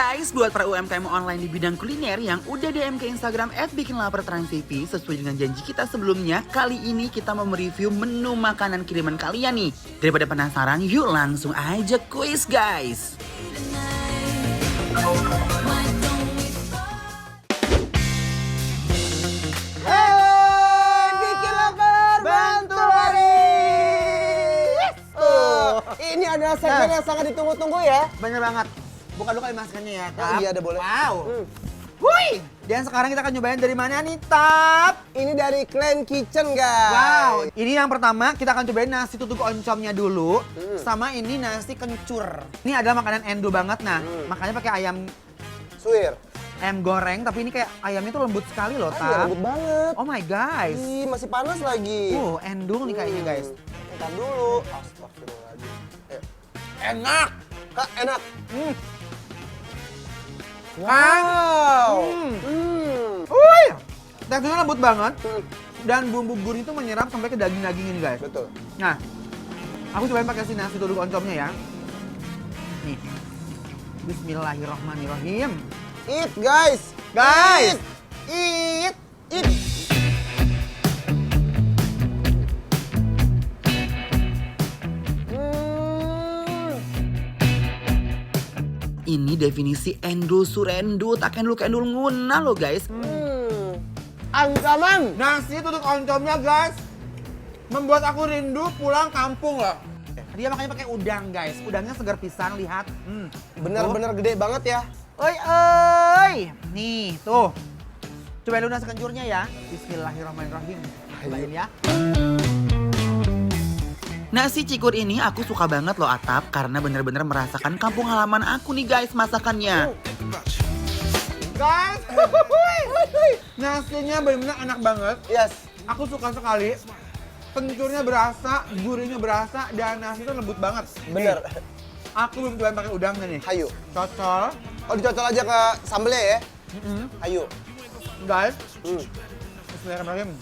guys, buat para UMKM online di bidang kuliner yang udah DM ke Instagram @bikinlapertransTV sesuai dengan janji kita sebelumnya, kali ini kita mau mereview menu makanan kiriman kalian nih. Daripada penasaran, yuk langsung aja kuis guys. Ini adalah segmen yang sangat ditunggu-tunggu ya. Bener banget. Buka dulu kali maskernya ya, Tap. Oh, iya, ada boleh. Wow. Wuih. Dan sekarang kita akan nyobain dari mana nih, Tap? Ini dari Clan Kitchen, guys. Wow. Ini yang pertama kita akan cobain nasi tutuk oncomnya dulu. Sama ini nasi kencur. Ini adalah makanan Endo banget. Nah, makanya pakai ayam Suwir. ayam goreng. Tapi ini kayak ayamnya tuh lembut sekali loh, Iya, Tap. lembut banget. Oh my guys. Ih, masih panas lagi. Endul nih kayaknya guys. Ntar dulu. Astagfirullahaladzim. Enak. Kak, enak. Wow. Wih. Teksturnya lembut banget. Dan bumbu gurih itu menyerap sampai ke daging-daging ini guys. Betul. Nah, aku cobain pakai si nasi tutuk oncomnya ya. Nih. Bismillahirrahmanirrahim. Eat, guys. Guys. Eat. Eat. Ini definisi Endo Surendo, tak kendul nguna loh guys. Ancaman. Nasi tutuk oncomnya guys, membuat aku rindu pulang kampung loh. Dia makanya pakai udang guys, udangnya segar pisan, lihat. Bener-bener gede banget ya. Oi. Nih tuh, coba dulu nasi kencurnya ya. Bismillahirrahmanirrahim. Cobain ya. Nasi cikur ini aku suka banget loh Atap, karena bener-bener merasakan kampung halaman aku nih guys masakannya. Guys, nasinya bener-bener enak banget. Yes. Aku suka sekali. Kencurnya berasa, gurihnya berasa, dan nasi itu lembut banget. Bener. Nih, aku belum cobain pakai udangnya nih. Hayu. Cocol. Oh, dicocol aja ke sambelnya ya. Hayu. Guys, bismillahirrahmanirrahim.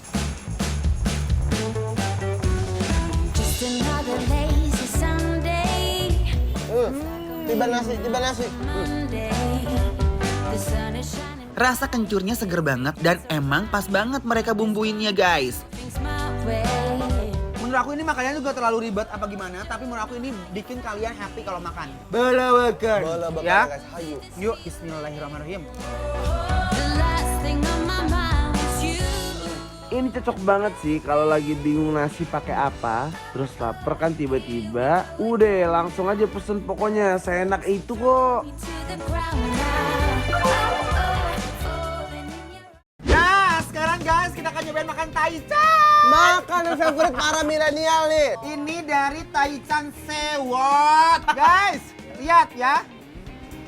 Another lazy Sunday, Tiba nasi. Monday. The sun is shining, Rasa kencurnya seger banget dan emang pas banget mereka bumbuinnya guys. things my way. Menurut aku ini makanannya juga terlalu ribet apa gimana, tapi menurut aku ini bikin kalian happy kalau makan. Balawakan. Bola bakar, Ya. guys. Hayu. Yuk, bismillahirrahmanirrahim. The last thing on my mind is you. Ini cocok banget sih kalau lagi bingung nasi pakai apa, terus lapar kan tiba-tiba, udah langsung aja pesen pokoknya seenak itu kok. To the ground now. Falling in your Nah, sekarang guys kita akan nyobain makan taichan. Makanan favorit para milenial nih. Ini dari taichan sewot. Guys, lihat ya.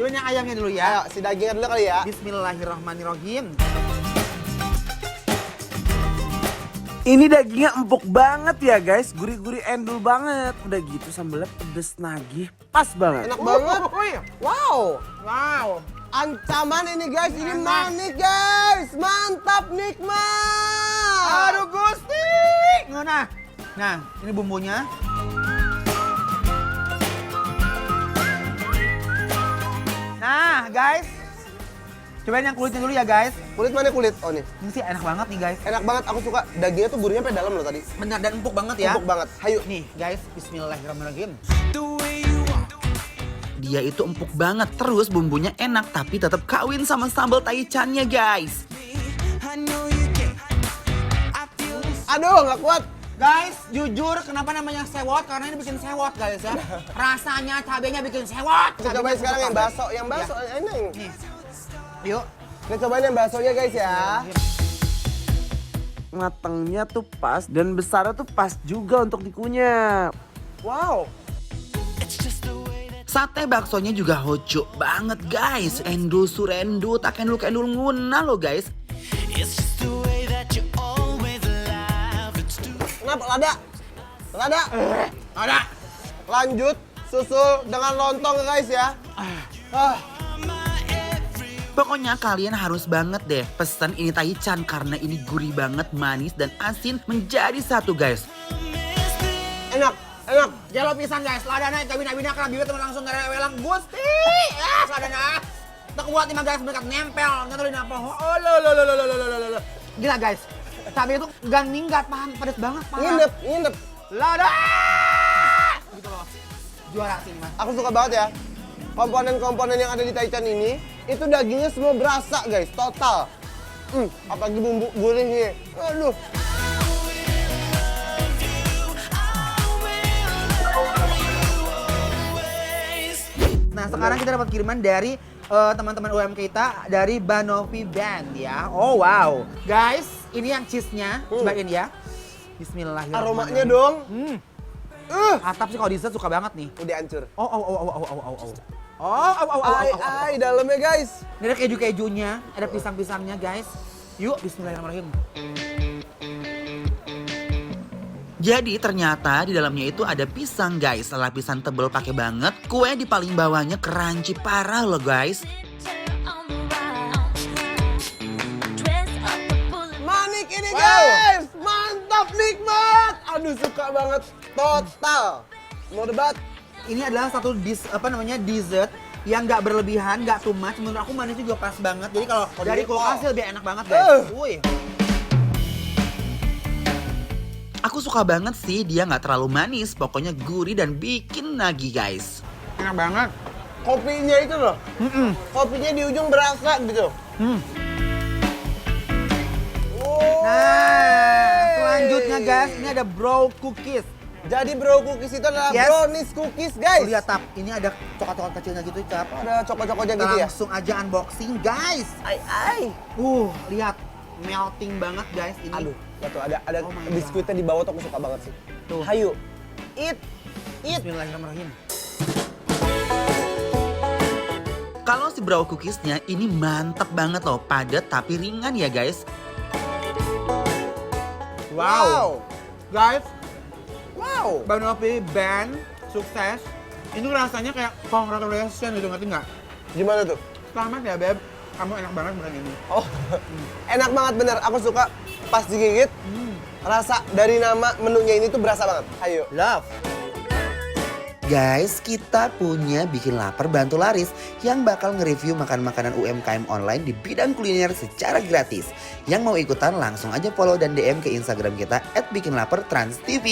Coba yang ayamnya dulu ya. Ayo, si dagingnya dulu kali ya. Bismillahirrahmanirrahim. Ini dagingnya empuk banget ya guys, gurih-gurih endul banget. Udah gitu sambelnya pedes nagih, pas banget. Enak banget. Wih. Wow. Wow. Ancaman ini guys, ini Enak. manis guys. Mantap, nikmat. Aduh Gusti. Nah, ini bumbunya. Nah, guys. Cobain yang kulitnya dulu ya, guys. Kulit mana kulit? Oh nih. Ini sih enak banget nih, guys. Enak banget, aku suka. Dagingnya tuh gurihnya sampai dalam loh tadi. Benar dan empuk banget ya. Empuk banget. Hayu. Nih, guys, bismillahirrahmanirrahim. Dia itu empuk banget, terus bumbunya enak, tapi tetap kawin sama sambal taichannya, guys. Aduh, nggak kuat. Guys, jujur kenapa namanya sewot? Karena ini bikin sewot, guys ya. Rasanya cabenya bikin sewot. Kita cobain sekarang yang bakso. Yang bakso enak. Nih. Yuk. Kita cobain yang baksonya guys ya. Matangnya tuh pas dan besarnya tuh pas juga untuk dikunyah. Wow. Sate baksonya juga hojo banget, guys. Endo surendo, tak kendul nguna loh, guys. Kenapa? Lada. Ada. Lanjut susul dengan lontong guys ya. Pokoknya kalian harus banget deh pesan ini taichan karena ini gurih banget, manis dan asin menjadi satu, guys. Enak. Jalo pisan guys, ladana itu bina-bina kan bibit langsung dari welang Gusti. Ladana. kuat nih guys, mereka nempel, nggak tahu ini apa. Oh, lo. Gila guys, cabai itu gak minggat, pedes banget, parah. Nginep. Lada! Gitu loh. Juara sih mas. Aku suka banget ya. Komponen-komponen yang ada di Taichan ini, itu dagingnya semua berasa guys, total. Apalagi bumbu gurihnya. Aduh. Nah sekarang kita dapat kiriman dari teman-teman UMK kita dari Banovi Band ya. Oh wow. Guys, ini yang cheese-nya. Cobain ya. Bismillahirrahmanirrahim. Aromanya dong. Atap sih kalau dessert suka banget nih. Udah hancur. Ay, dalamnya guys. Ini ada keju-kejunya, ada pisang-pisangnya guys. Yuk, bismillahirrahmanirrahim. Jadi ternyata di dalamnya itu ada pisang guys. Lapisan tebel pakai banget. Kue di paling bawahnya crunchy parah loh guys. On the round. Dress up the bullet. Manik ini guys. Mantap, nikmat. Aduh, suka banget. Total. Mau debat? Ini adalah satu dessert yang nggak berlebihan, nggak too much. Menurut aku manisnya juga pas banget. Jadi kalau dari kulkas sih lebih enak banget guys. Wih. Aku suka banget sih, dia nggak terlalu manis. Pokoknya gurih dan bikin nagih guys. Enak banget. Kopinya itu loh. Kopinya di ujung berasa gitu. Nah, selanjutnya guys, ini ada brow cookies. Jadi bro cookies itu adalah Yes. brownies cookies guys. Lihat tap, ini ada coklat-coklat kecilnya gitu, Cap. Ada coklat-coklatnya Kita gitu ya. langsung aja unboxing, guys. Ay. Lihat melting banget guys ini. Aduh, betul ada Oh my biskuitnya di bawah tuh aku suka banget sih. Tuh. Hayu. Eat. Bismillahirrahmanirrahim. Kalau si brow cookiesnya ini mantep banget loh, padat tapi ringan ya guys. Wow. Guys, Wow. Banovi Band sukses. Ini rasanya kayak congratulations gitu, ngerti nggak? Gimana tuh? Selamat ya Beb, kamu enak banget makan ini. Oh, enak banget bener. Aku suka pas digigit. Rasa dari nama menunya ini tuh berasa banget. Ayo. Love. Guys, kita punya Bikin Lapar Bantu Laris yang bakal nge-review makan-makanan UMKM online di bidang kuliner secara gratis. Yang mau ikutan langsung aja follow dan DM ke Instagram kita @bikinlapertransTV.